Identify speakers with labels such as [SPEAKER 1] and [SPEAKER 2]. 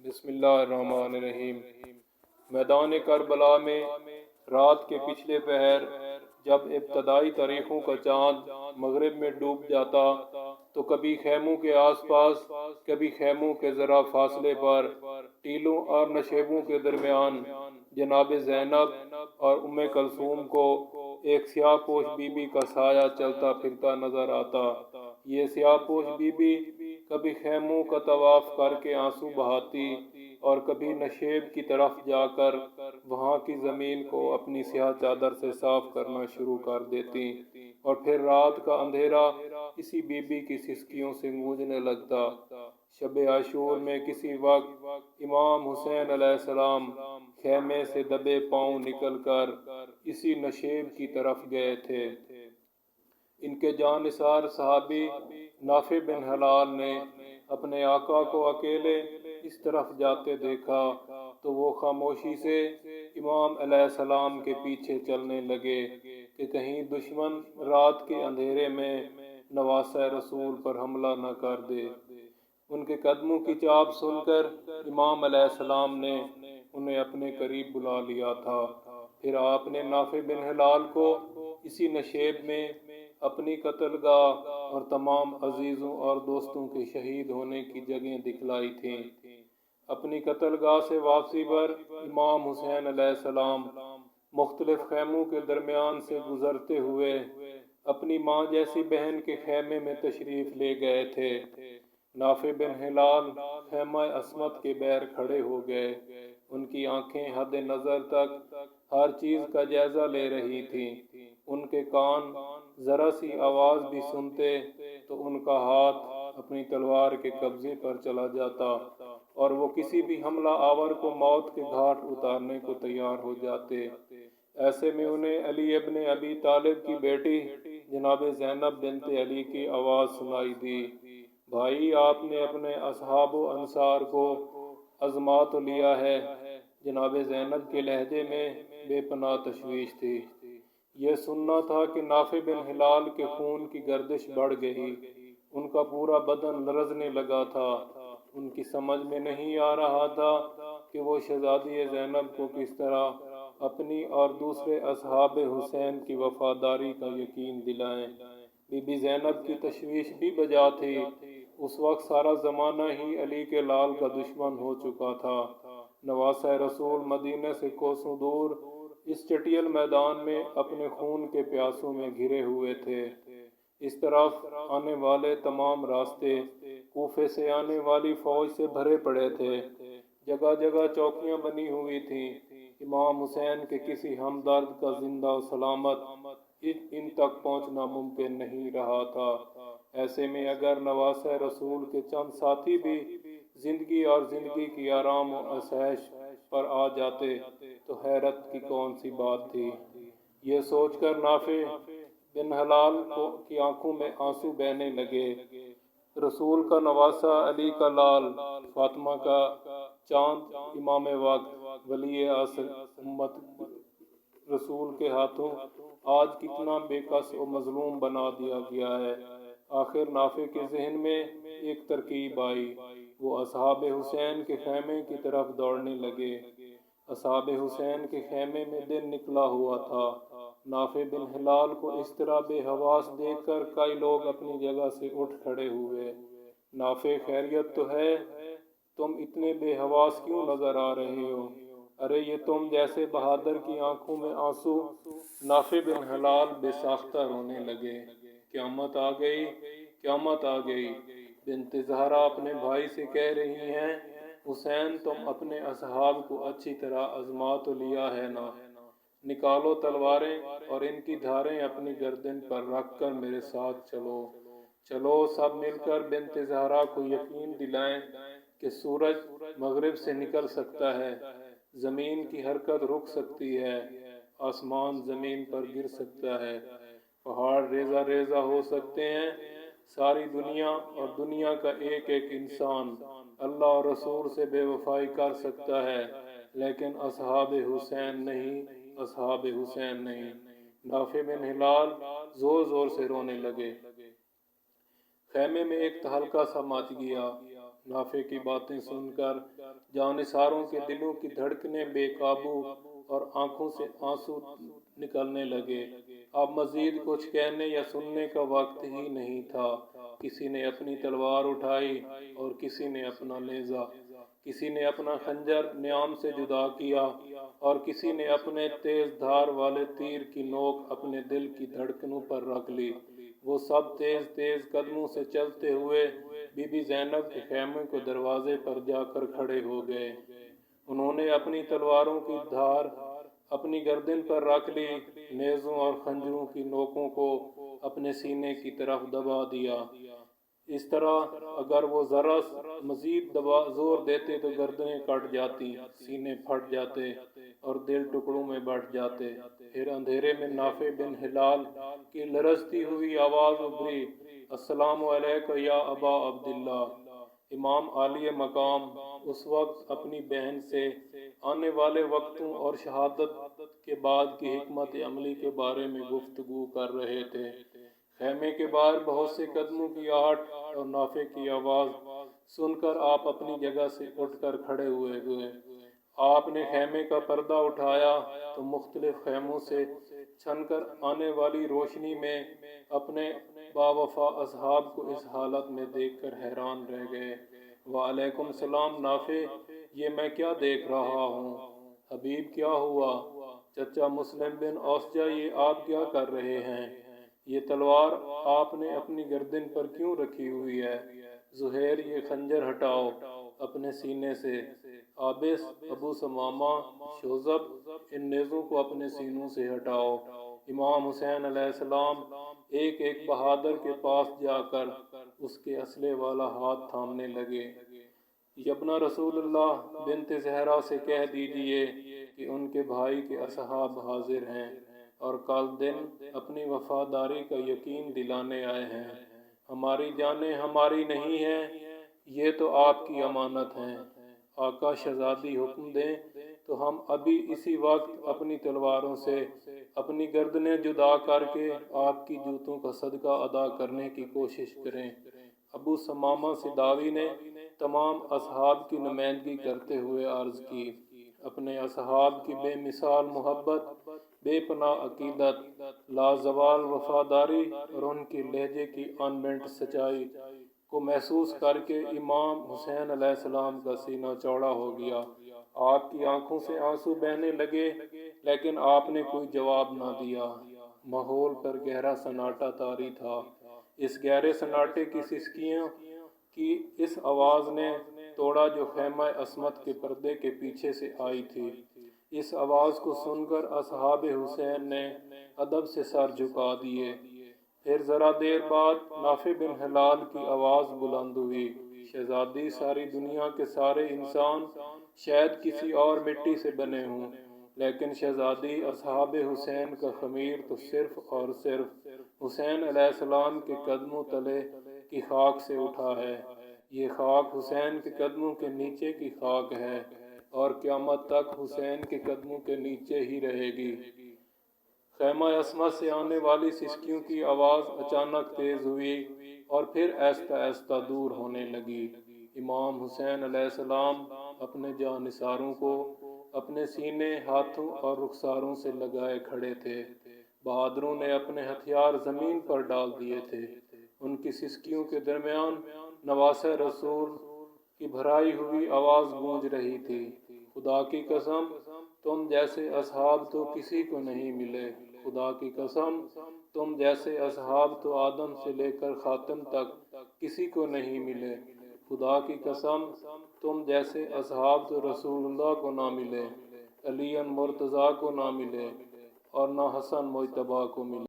[SPEAKER 1] بسم اللہ الرحمن الرحیم۔ میدان کربلا میں رات کے پچھلے پہر جب ابتدائی تاریخوں کا چاند مغرب میں ڈوب جاتا تو کبھی خیموں کے آس پاس، کبھی خیموں کے ذرا فاصلے پر، ٹیلوں اور نشیبوں کے درمیان جناب زینب اور ام کلثوم کو ایک سیاہ پوش بی بی کا سایہ چلتا پھرتا نظر آتا۔ یہ سیاہ پوش بی بی کبھی خیموں کا طواف کر کے آنسو بہاتی اور کبھی نشیب کی طرف جا کر وہاں کی زمین کو اپنی سیاہ چادر سے صاف کرنا شروع کر دیتی، اور پھر رات کا اندھیرا اسی بی بی کی سسکیوں سے گونجنے لگتا۔ شب عاشور میں کسی وقت امام حسین علیہ السلام خیمے سے دبے پاؤں نکل کر اسی نشیب کی طرف گئے تھے۔ ان کے جانثار صحابی نافع بن ہلال نے اپنے آقا کو اکیلے اس طرف جاتے دیکھا تو وہ خاموشی سے امام علیہ السلام کے پیچھے چلنے لگے کہ کہیں دشمن رات کے اندھیرے میں نواسہ رسول پر حملہ نہ کر دے۔ ان کے قدموں کی چاپ سن کر امام علیہ السلام نے انہیں اپنے قریب بلا لیا تھا۔ پھر آپ نے نافع بن ہلال کو اسی نشیب میں اپنی قتل گاہ اور تمام عزیزوں اور دوستوں کے شہید ہونے کی جگہیں دکھلائی تھیں۔ اپنی قتل گاہ سے واپسی پر امام حسین علیہ السلام مختلف خیموں کے درمیان سے گزرتے ہوئے اپنی ماں جیسی بہن کے خیمے میں تشریف لے گئے تھے۔ نافع بن ہلال خیمہ عصمت کے بیر کھڑے ہو گئے۔ ان کی آنکھیں حد نظر تک ہر چیز کا جائزہ لے رہی تھیں۔ ان کے کان ذرا سی آواز بھی سنتے تو ان کا ہاتھ اپنی تلوار کے قبضے پر چلا جاتا اور وہ کسی بھی حملہ آور کو موت کے گھاٹ اتارنے کو تیار ہو جاتے۔ ایسے میں انہیں علی ابن ابی طالب کی بیٹی جناب زینب بنت علی کی آواز سنائی دی۔ بھائی، آپ نے اپنے اصحاب و انصار کو آزما تو لیا ہے۔ جناب زینب کے لہجے میں بے پناہ تشویش تھی۔ یہ سننا تھا کہ نافع بن ہلال کے خون کی گردش بڑھ گئی۔ ان کا پورا بدن لرزنے لگا تھا۔ ان کی سمجھ میں نہیں آ رہا تھا کہ وہ شہزادی زینب کو کس طرح اپنی اور دوسرے اصحاب حسین کی وفاداری کا یقین دلائیں۔ بی بی زینب کی تشویش بھی بجا تھی۔ اس وقت سارا زمانہ ہی علی کے لال کا دشمن ہو چکا تھا۔ نواسہ رسول مدینہ سے کوسوں دور اس چٹیل میدان میں اپنے خون کے پیاسوں میں گھرے ہوئے تھے۔ اس طرف آنے والے تمام راستے کوفے سے آنے والی فوج سے بھرے پڑے تھے۔ جگہ جگہ چوکیاں بنی ہوئی تھیں۔ امام حسین کے کسی ہمدرد کا زندہ و سلامت ان تک پہنچنا ممکن نہیں رہا تھا۔ ایسے میں اگر نواسہ رسول کے چند ساتھی بھی زندگی اور زندگی کی آرام و آسائش پر آ جاتے تو حیرت کی کون سی بات تھی۔ یہ سوچ کر نافع بن ہلال کی آنکھوں میں آنسو بہنے لگے۔ رسول کا نواسہ، علی کا لال، فاطمہ کا چاند، امام وقت، ولی عصر امت رسول کے ہاتھوں آج کتنا بے کس و مظلوم بنا دیا گیا ہے۔ آخر نافع کے ذہن میں ایک ترکیب آئی۔ وہ اصحاب حسین کے خیمے کی طرف دوڑنے لگے۔ اصحاب حسین کے خیمے میں دن نکلا ہوا تھا۔ نافع بن ہلال کو اس طرح بے حواس دیکھ کر کئی لوگ اپنی جگہ سے اٹھ کھڑے ہوئے۔ نافع، خیریت تو ہے؟ تم اتنے بے حواس کیوں نظر آ رہے ہو؟ ارے یہ تم جیسے بہادر کی آنکھوں میں آنسو۔ نافع بن ہلال بے ساختہ رونے لگے۔ قیامت آ گئی، قیامت آ گئی۔ بنت زہرا اپنے بھائی سے کہہ رہی ہیں، حسین، تم اپنے اصحاب کو اچھی طرح آزما تو لیا ہے نا؟ نکالو تلواریں اور ان کی دھاریں اپنی گردن پر رکھ کر میرے ساتھ چلو۔ چلو سب مل کر بنت زہرا کو یقین دلائیں کہ سورج مغرب سے نکل سکتا ہے، زمین کی حرکت رک سکتی ہے، آسمان زمین پر گر سکتا ہے، پہاڑ ریزہ ریزہ ہو سکتے ہیں، ساری دنیا اور دنیا کا ایک ایک انسان اللہ اور رسول سے بے وفائی کر سکتا ہے، لیکن اصحاب حسین نہیں، اصحاب حسین نہیں۔ نافع بن ہلال زور زور سے رونے لگے۔ خیمے میں ایک تہلکہ سا مچ گیا۔ نافع کی باتیں سن کر جانثاروں کے دلوں کی دھڑکنیں بے قابو اور آنکھوں سے آنسو نکلنے لگے۔ اب مزید کچھ کہنے یا سننے کا وقت ہی نہیں تھا۔ کسی نے اپنی تلوار اٹھائی اور کسی نے اپنا نیزہ، کسی نے اپنا خنجر نیام سے جدا کیا اور کسی نے اپنے تیز دھار والے تیر کی نوک اپنے دل کی دھڑکنوں پر رکھ لی۔ وہ سب تیز تیز قدموں سے چلتے ہوئے بی بی زینب کے خیمے کے دروازے پر جا کر کھڑے ہو گئے۔ انہوں نے اپنی تلواروں کی دھار اپنی گردن پر رکھ لی، نیزوں اور خنجروں کی نوکوں کو اپنے سینے کی طرف دبا دیا۔ اس طرح اگر وہ ذرا مزید زور دیتے تو گردنیں کٹ جاتی، سینے پھٹ جاتے اور دل ٹکڑوں میں بٹ جاتے۔ پھر اندھیرے میں نافع بن ہلال کی لرزتی ہوئی آواز ابھری، السلام علیک یا ابا عبداللہ۔ امام عالی مقام اس وقت اپنی بہن سے آنے والے وقتوں اور شہادت کے بعد کی حکمت عملی کے بارے میں گفتگو کر رہے تھے۔ خیمے کے باہر بہت سے قدموں کی آہٹ اور نافع کی آواز سن کر آپ اپنی جگہ سے اٹھ کر کھڑے ہوئے۔ آپ نے خیمے کا پردہ اٹھایا تو مختلف خیموں سے چھن کر آنے والی روشنی میں اپنے باوفا اصحاب کو اس حالت میں دیکھ کر حیران رہ گئے۔ وعلیکم السلام نافع، یہ میں کیا دیکھ رہا ہوں؟ حبیب کیا ہوا؟ چچا مسلم بن اوسجہ، یہ آپ کیا کر رہے ہیں؟ یہ تلوار آپ نے اپنی گردن پر کیوں رکھی ہوئی ہے؟ زہیر، یہ خنجر ہٹاؤ اپنے سینے سے۔ عابس، ابو ثمامہ، شوذب، ان نیزوں کو اپنے سینوں سے ہٹاؤ۔ امام حسین علیہ السلام ایک ایک بہادر کے پاس جا کر اس کے اسلحے والا ہاتھ تھامنے لگے۔ یبنہ رسول اللہ، بنت زہرا سے کہہ دیجئے کہ ان کے بھائی کے اصحاب حاضر ہیں اور کل دن اپنی وفاداری کا یقین دلانے آئے ہیں۔ ہماری جانیں ہماری نہیں ہیں، یہ تو آپ کی امانت ہیں۔ آقا شہزادی حکم دیں تو ہم ابھی اسی وقت اپنی تلواروں سے اپنی گردنیں جدا کر کے آپ کی جوتوں کا صدقہ ادا کرنے کی کوشش کریں۔ ابو ثمامہ صداوی نے تمام اصحاب کی نمائندگی کرتے ہوئے عرض کی، اپنے اصحاب کی بے مثال محبت، بے پناہ عقیدت، لازوال وفاداری اور ان کی لہجے کی انبنٹ سچائی کو محسوس کر کے امام حسین علیہ السلام کا سینہ چوڑا ہو گیا۔ آپ کی آنکھوں سے آنسو بہنے لگے، لیکن آپ نے کوئی جواب نہ دیا۔ ماحول پر گہرا سناٹا طاری تھا۔ اس گہرے سناٹے کی سسکیوں کی اس آواز نے توڑا جو خیمہ عصمت کے پردے کے پیچھے سے آئی تھی۔ اس آواز کو سن کر اصحاب حسین نے ادب سے سر جھکا دیے۔ پھر ذرا دیر بعد نافع بن ہلال کی آواز بلند ہوئی، شہزادی، ساری دنیا کے سارے انسان شاید کسی اور مٹی سے بنے ہوں، لیکن شہزادی، اصحاب حسین کا خمیر تو صرف اور صرف حسین علیہ السلام کے قدموں تلے کی خاک سے اٹھا ہے۔ یہ خاک حسین کے قدموں کے نیچے کی خاک ہے اور قیامت تک حسین کے قدموں کے نیچے ہی رہے گی۔ خیمہ عصمت سے آنے والی سسکیوں کی آواز اچانک تیز ہوئی اور پھر آہستہ آہستہ دور ہونے لگی۔ امام حسین علیہ السلام اپنے جانثاروں کو اپنے سینے، ہاتھوں اور رخساروں سے لگائے کھڑے تھے۔ بہادروں نے اپنے ہتھیار زمین پر ڈال دیے تھے۔ ان کی سسکیوں کے درمیان نواسہ رسول کی بھرائی ہوئی آواز گونج رہی تھی، خدا کی قسم، تم جیسے اصحاب تو کسی کو نہیں ملے۔ خدا کی قسم، تم جیسے اصحاب تو آدم سے لے کر خاتم تک کسی کو نہیں ملے۔ خدا کی قسم، تم جیسے اصحاب تو رسول اللہ کو نہ ملے، علی مرتضیٰ کو نہ ملے اور نہ حسن مجتبیٰ کو ملے۔